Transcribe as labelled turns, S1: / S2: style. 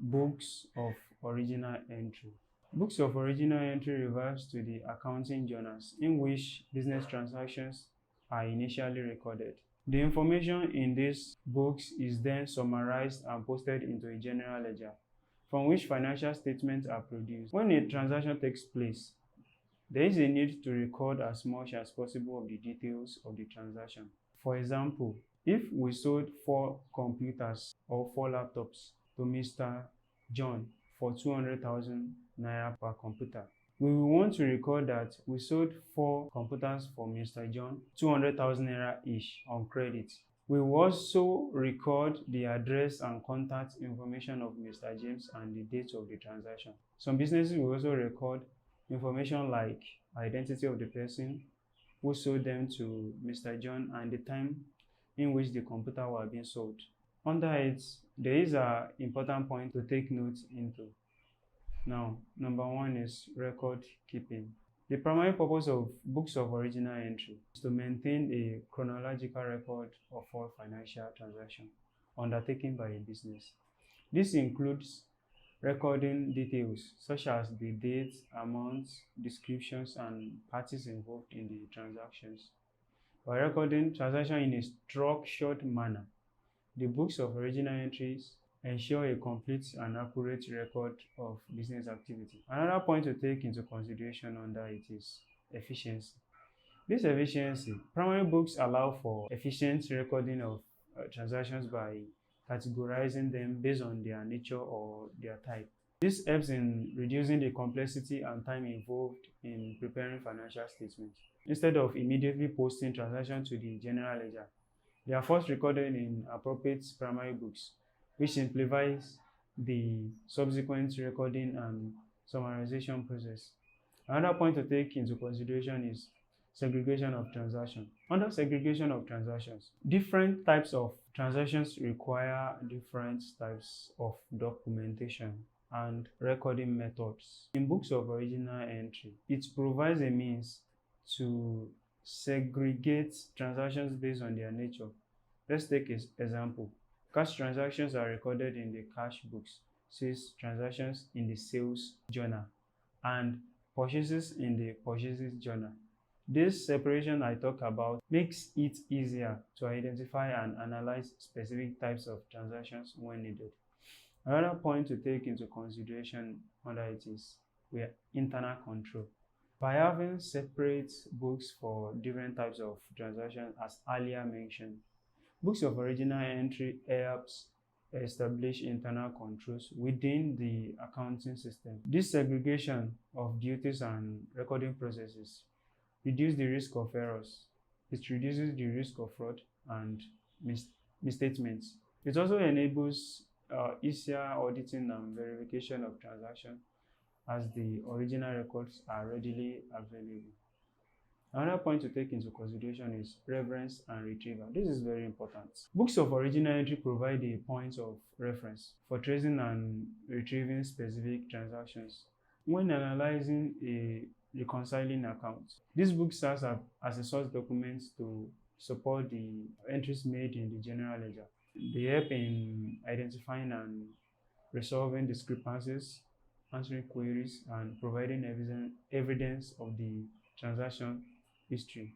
S1: Books of original entry. Books of original entry refers to the accounting journals in which business transactions are initially recorded. The information in these books is then summarized and posted into a general ledger, from which financial statements are produced. When a transaction takes place, there is a need to record as much as possible of the details of the transaction. For example, if we sold 4 computers or 4 laptops to Mr. John for 200,000 naira per computer, we will want to record that we sold 4 computers for Mr. John, 200,000 naira each on credit. We will also record the address and contact information of Mr. James and the date of the transaction. Some businesses will also record information like identity of the person who sold them to Mr. John and the time in which the computer was being sold. Under it, there is an important point to take note into. Now, number 1 is record keeping. The primary purpose of books of original entry is to maintain a chronological record of all financial transactions undertaken by a business. This includes recording details such as the dates, amounts, descriptions, and parties involved in the transactions. By recording transactions in a structured manner, the books of original entries ensure a complete and accurate record of business activity. Another point to take into consideration under it is efficiency. This efficiency, primary books allow for efficient recording of transactions by categorizing them based on their nature or their type. This helps in reducing the complexity and time involved in preparing financial statements. Instead of immediately posting transactions to the general ledger, they are first recorded in appropriate primary books, which simplifies the subsequent recording and summarization process. Another point to take into consideration is segregation of transactions. Under segregation of transactions, different types of transactions require different types of documentation and recording methods. In books of original entry, it provides a means to segregate transactions based on their nature. Let's take an example. Cash transactions are recorded in the cash books, sales transactions in the sales journal, and purchases in the purchases journal. This separation I talked about makes it easier to identify and analyze specific types of transactions when needed. Another point to take into consideration under it is internal control. By having separate books for different types of transactions, as earlier mentioned, books of original entry helps establish internal controls within the accounting system. This segregation of duties and recording processes reduces the risk of errors. It reduces the risk of fraud and misstatements. It also enables easier auditing and verification of transactions as the original records are readily available. Another point to take into consideration is reference and retrieval. This is very important. Books of original entry provide a point of reference for tracing and retrieving specific transactions. When analyzing a reconciling account, this book serves as a source document to support the entries made in the general ledger. They help in identifying and resolving discrepancies, answering queries, and providing evidence of the transaction history.